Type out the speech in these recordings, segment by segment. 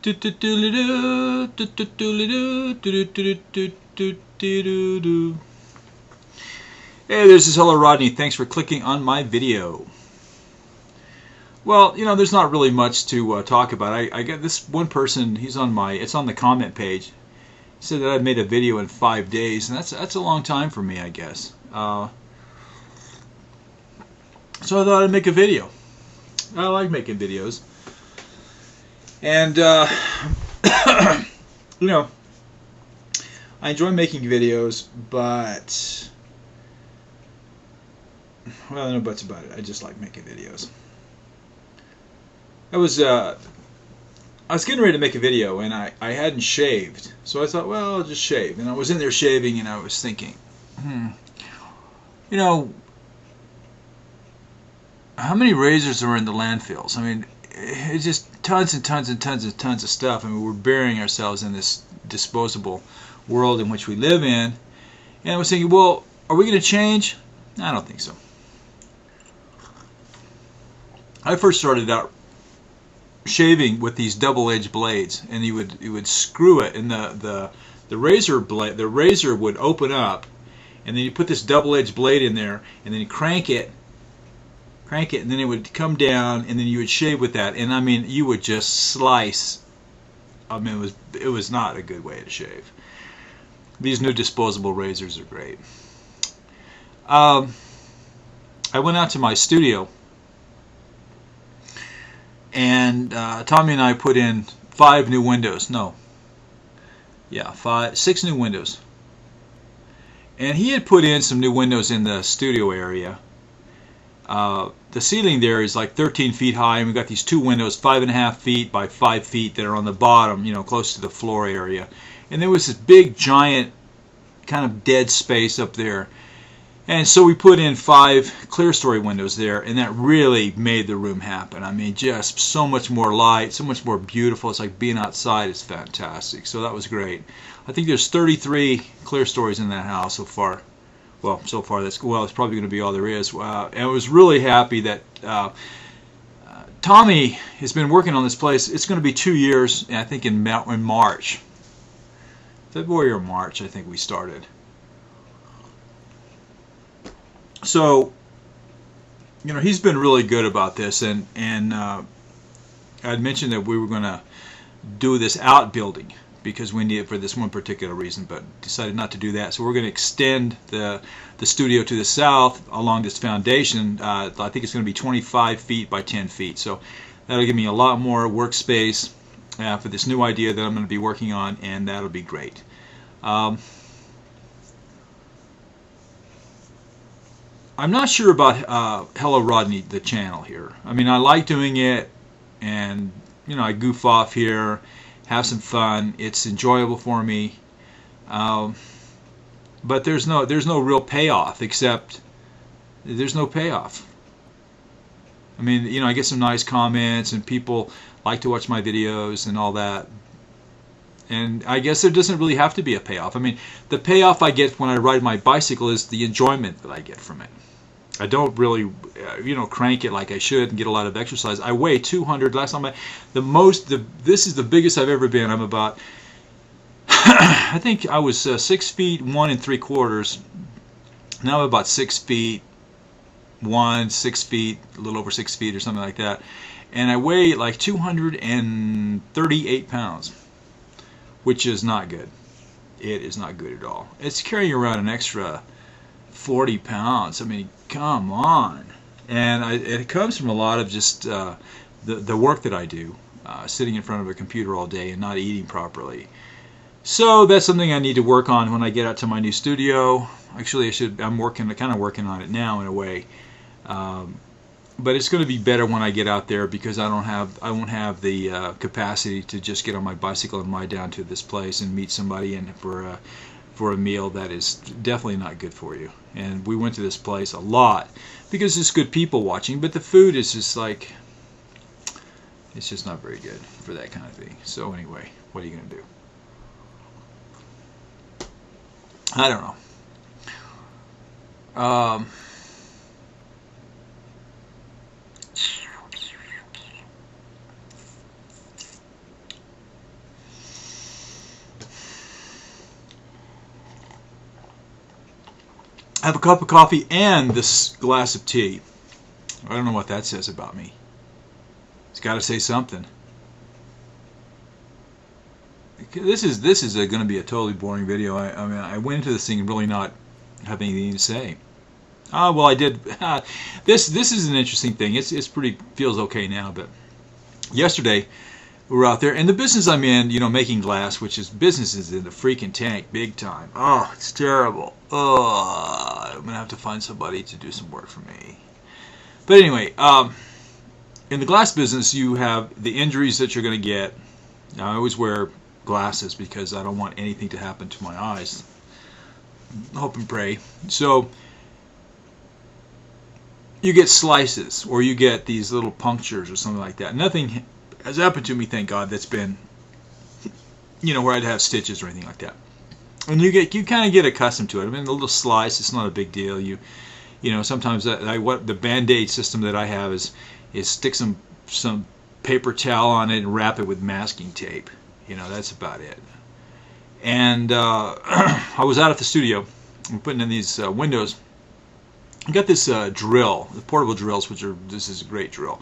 Hey, this is Hello Rodney. Thanks for clicking on my video. Well, there's not really much to talk about. I got this one person. It's on the comment page. He said that I made a video in 5 days, and that's a long time for me, I guess. So I thought I'd make a video. I like making videos, and I enjoy making videos, but no buts about it. I just like making videos. I was getting ready to make a video, and I hadn't shaved, so I thought, well, I'll just shave. And I was in there shaving, and I was thinking, how many razors are in the landfills? I mean, it's just tons and tons and tons and tons of stuff. I mean, we're burying ourselves in this disposable world in which we live in. And I was thinking, well, are we going to change? I don't think so. I first started out shaving with these double-edged blades, and you would screw it, and the razor would open up, and then you put this double-edged blade in there, and then you crank it, and then it would come down, and then you would shave with that, and I mean, you would just slice. I mean, it was not a good way to shave. These new disposable razors are great. I went out to my studio, and Tommy and I put in 6 new windows. And he had put in some new windows in the studio area. The ceiling there is like 13 feet high, and we've got these 2 windows, 5.5 feet by 5 feet, that are on the bottom, close to the floor area. And there was this big, giant, kind of dead space up there. And so we put in 5 clear story windows there, and that really made the room happen. I mean, just so much more light, so much more beautiful. It's like being outside. It's fantastic. So that was great. I think there's 33 clear stories in that house so far. Well, so far it's probably going to be all there is. And I was really happy that Tommy has been working on this place. It's going to be 2 years, I think, in March. February or March, I think we started. So, he's been really good about this, and I'd mentioned that we were going to do this outbuilding because we need it for this one particular reason, but decided not to do that. So we're going to extend the studio to the south along this foundation. I think it's going to be 25 feet by 10 feet. So that'll give me a lot more workspace for this new idea that I'm going to be working on, and that'll be great. I'm not sure about Hello Rodney, the channel here. I mean, I like doing it, and I goof off here, have some fun. It's enjoyable for me, but there's no real payoff. Except there's no payoff. I mean, I get some nice comments, and people like to watch my videos and all that. And I guess there doesn't really have to be a payoff. I mean, the payoff I get when I ride my bicycle is the enjoyment that I get from it. I don't really, crank it like I should and get a lot of exercise. I weigh 200. Last time this is the biggest I've ever been. I'm about, I think I was 6 feet 1 3/4. Now I'm about 6 feet 1, 6 feet, a little over 6 feet or something like that. And I weigh like 238 pounds. Which is not good. It is not good at all. It's carrying around an extra 40 pounds. I mean, come on. And it comes from a lot of just the work that I do, sitting in front of a computer all day and not eating properly. So that's something I need to work on when I get out to my new studio. Actually, I'm kind of working on it now in a way. But it's going to be better when I get out there because I won't have the capacity to just get on my bicycle and ride down to this place and meet somebody and for a meal that is definitely not good for you. And we went to this place a lot because there's good people watching, but the food is just like, it's just not very good for that kind of thing. So anyway, what are you going to do? I don't know. I have a cup of coffee and this glass of tea. I don't know what that says about me. It's got to say something. This is going to be a totally boring video. I mean, I went into this thing really not having anything to say. Well, I did. This is an interesting thing. It's pretty, feels okay now. But yesterday we were out there, and the business I'm in, you know, making glass, which is businesses in the freaking tank, big time. Oh, it's terrible. Oh, I'm gonna have to find somebody to do some work for me. But anyway, in the glass business, you have the injuries that you're gonna get. Now, I always wear glasses because I don't want anything to happen to my eyes. Hope and pray. So you get slices, or you get these little punctures or something like that. Nothing has happened to me, thank God, that's been, you know, where I'd have stitches or anything like that. And you kind of get accustomed to it. I mean, a little slice, it's not a big deal. You know, sometimes what the Band-Aid system that I have is stick some paper towel on it and wrap it with masking tape. You know, that's about it. And I was out at the studio, I'm putting in these windows. I got this drill, the portable drills, this is a great drill.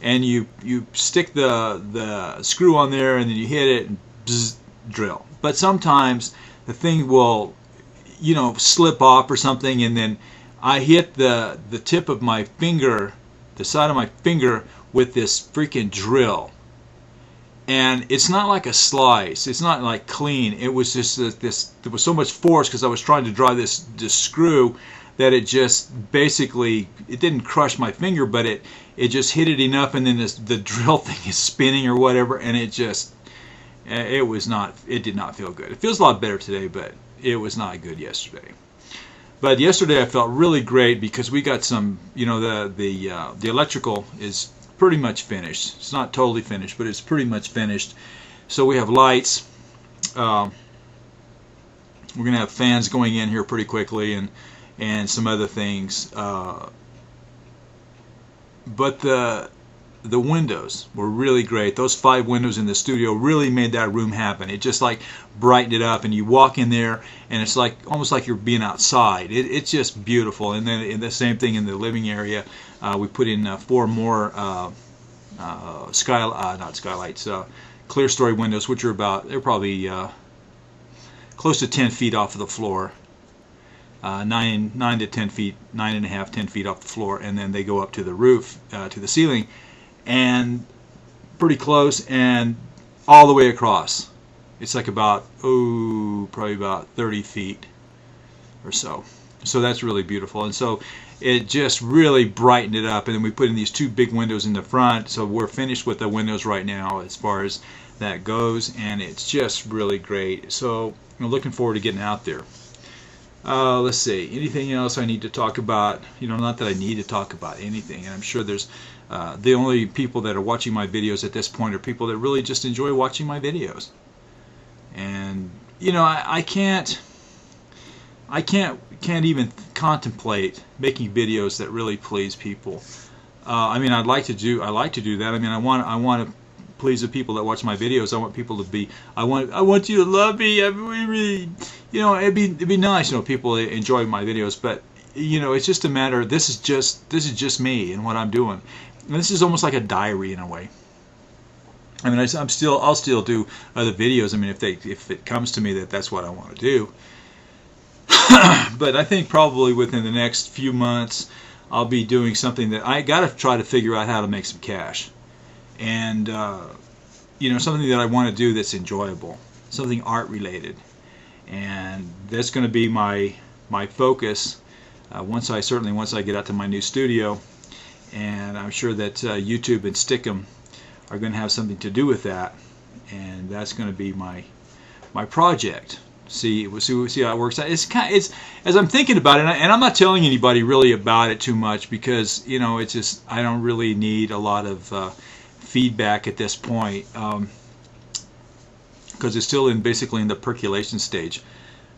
And you stick the screw on there, and then you hit it and bzz, drill. But sometimes the thing will, you know, slip off or something, and then I hit the tip of my finger, the side of my finger, with this freaking drill. And it's not like a slice. It's not like clean. It was just there was so much force because I was trying to drive this screw that it just basically, it didn't crush my finger, but it just hit it enough, and then the drill thing is spinning or whatever, and it did not feel good. It feels a lot better today, but it was not good yesterday. But yesterday I felt really great because we got some, you know, the electrical is pretty much finished. It's not totally finished, but it's pretty much finished. So we have lights. We're going to have fans going in here pretty quickly, and some other things. But the windows were really great. Those 5 windows in the studio really made that room happen. It just like brightened it up, and you walk in there and it's like almost like you're being outside. It's just beautiful. And then the same thing in the living area. We put in 4 more not skylights, clear story windows, which are they're probably close to 10 feet off of the floor. 9 to 10 feet, 9.5, 10 feet off the floor, and then they go up to the roof, to the ceiling, and pretty close, and all the way across. It's like about, probably about 30 feet or so. So that's really beautiful, and so it just really brightened it up. And then we put in these 2 big windows in the front, so we're finished with the windows right now as far as that goes, and it's just really great. So I'm looking forward to getting out there. Let's see, anything else I need to talk about? You know, not that I need to talk about anything, and I'm sure there's the only people that are watching my videos at this point are people that really just enjoy watching my videos. And you know, I can't even contemplate making videos that really please people. I mean, I like to do that. I mean, I want to please the people that watch my videos. I want people to be, I want you to love me. I really, you know, it'd be nice, you know, people enjoy my videos, but you know, it's just a matter, this is just me and what I'm doing. And this is almost like a diary in a way. I mean, I'll still do other videos. I mean, if it comes to me that's what I want to do. But I think probably within the next few months I'll be doing something that I got to try to figure out how to make some cash. And you know, something that I want to do that's enjoyable, something art related, and that's going to be my focus once I get out to my new studio. And I'm sure that YouTube and Stickum are going to have something to do with that, and that's going to be my project. We'll see how it works out. It's as I'm thinking about it, and I'm not telling anybody really about it too much because, you know, it's just, I don't really need a lot of feedback at this point, because it's still basically in the percolation stage.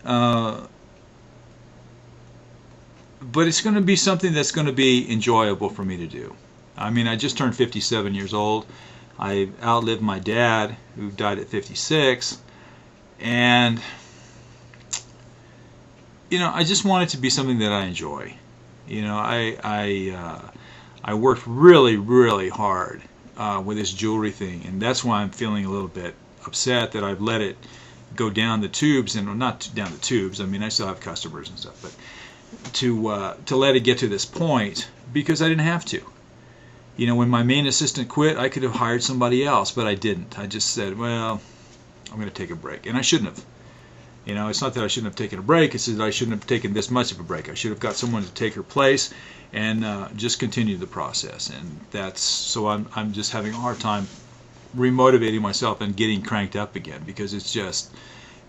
But it's going to be something that's going to be enjoyable for me to do. I mean, I just turned 57 years old. I outlived my dad, who died at 56, and I just want it to be something that I enjoy. I worked really, really hard with this jewelry thing, and that's why I'm feeling a little bit upset that I've let it go down the tubes, and not down the tubes. I mean, I still have customers and stuff, but to let it get to this point because I didn't have to. When my main assistant quit, I could have hired somebody else, but I didn't. I just said, well, I'm going to take a break, and I shouldn't have. It's not that I shouldn't have taken a break. It's that I shouldn't have taken this much of a break. I should have got someone to take her place and just continue the process. And so I'm just having a hard time remotivating myself and getting cranked up again, because it's just,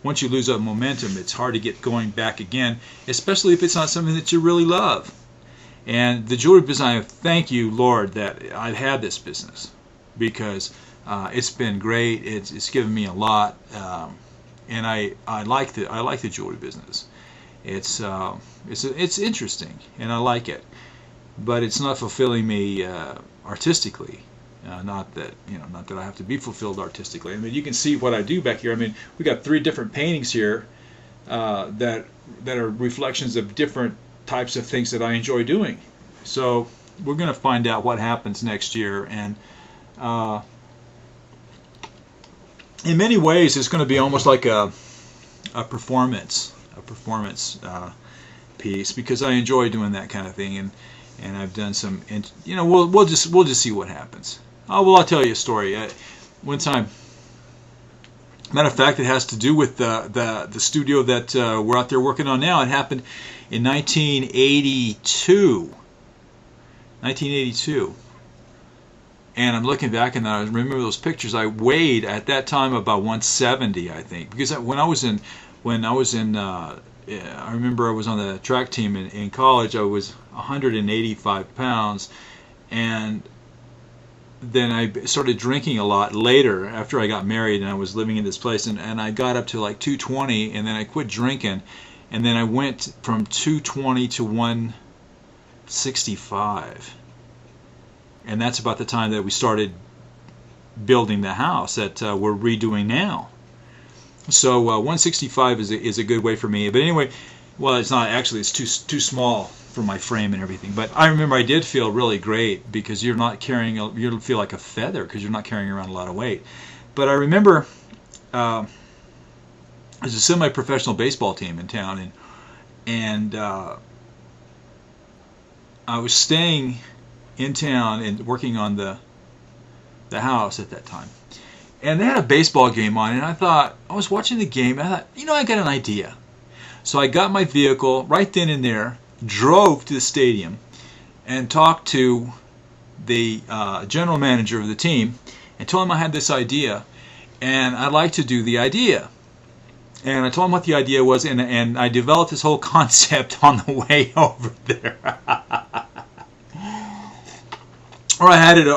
once you lose that momentum, it's hard to get going back again, especially if it's not something that you really love. And the jewelry business, I thank you, Lord, that I've had this business, because it's been great. It's given me a lot. And I like the jewelry business. It's interesting, and I like it, but it's not fulfilling me artistically. Not that I have to be fulfilled artistically. I mean, you can see what I do back here. I mean, we got 3 different paintings here that are reflections of different types of things that I enjoy doing. So we're going to find out what happens next year, and in many ways, it's going to be almost like a performance piece, because I enjoy doing that kind of thing, and I've done some. We'll just see what happens. I'll tell you a story. One time, matter of fact, it has to do with the studio that we're out there working on now. It happened in 1982. 1982. And I'm looking back, and I remember those pictures. I weighed at that time about 170, I think, because when I remember I was on the track team in college. I was 185 pounds, and then I started drinking a lot later after I got married, and I was living in this place, and I got up to like 220, and then I quit drinking, and then I went from 220 to 165. And that's about the time that we started building the house that we're redoing now. So 165 is a good weight for me. But anyway, well, it's not actually. It's too small for my frame and everything. But I remember I did feel really great, because you're not carrying. You feel like a feather because you're not carrying around a lot of weight. But I remember there's a semi-professional baseball team in town, and I was staying in town and working on the house at that time, and they had a baseball game on, and I was watching the game, and I thought, I got an idea. So I got my vehicle right then and there, drove to the stadium, and talked to the general manager of the team, and told him I had this idea, and I'd like to do the idea. And I told him what the idea was, and I developed this whole concept on the way over there. Or I had it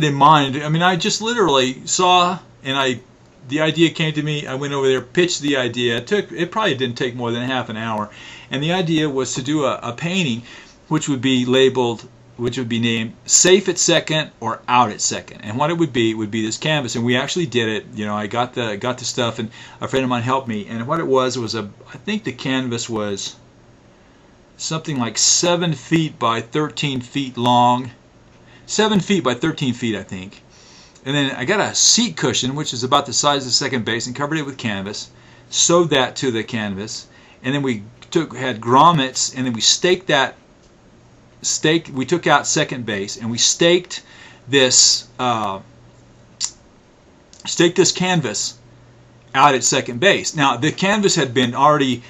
in mind. I mean, I just literally saw, and the idea came to me. I went over there, pitched the idea. It probably didn't take more than half an hour, and the idea was to do a painting, which would be named "Safe at Second" or "Out at Second." And what it would be this canvas, and we actually did it. I got the stuff, and a friend of mine helped me. And what it was I think the canvas was something like 7 feet by 13 feet long. 7 feet by 13 feet, I think. And then I got a seat cushion, which is about the size of the second base, and covered it with canvas, sewed that to the canvas, and then we had grommets, and then we we took out second base, and we staked this canvas out at second base. Now, the canvas had been already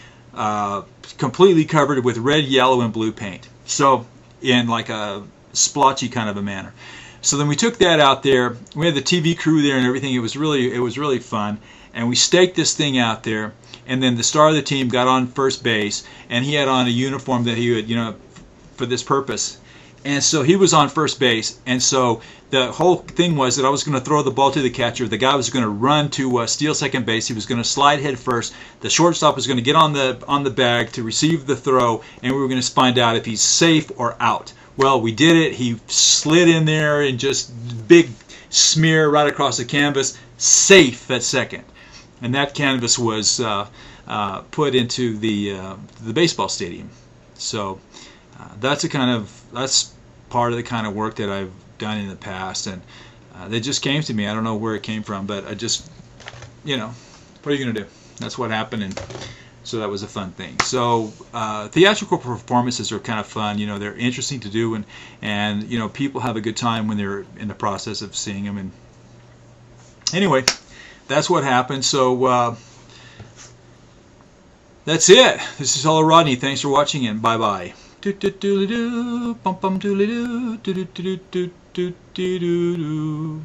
completely covered with red, yellow, and blue paint. So, in like a splotchy kind of a manner. So then we took that out there. We had the TV crew there and everything. It was really fun. And we staked this thing out there. And then the star of the team got on first base, and he had on a uniform that he would, for this purpose. And so he was on first base. And so the whole thing was that I was going to throw the ball to the catcher. The guy was going to run to steal second base. He was going to slide head first. The shortstop was going to get on the bag to receive the throw, and we were going to find out if he's safe or out. Well, we did it. He slid in there and just big smear right across the canvas, safe at second. And that canvas was put into the baseball stadium. So that's part of the kind of work that I've done in the past, and that just came to me. I don't know where it came from, but I just, what are you going to do? That's what happened, and so that was a fun thing. So theatrical performances are kind of fun. They're interesting to do, and people have a good time when they're in the process of seeing them. And anyway, that's what happened. So that's it. This is hellorodney. Thanks for watching, and bye bye. Do do do do bum bum do do do do do do do do do do.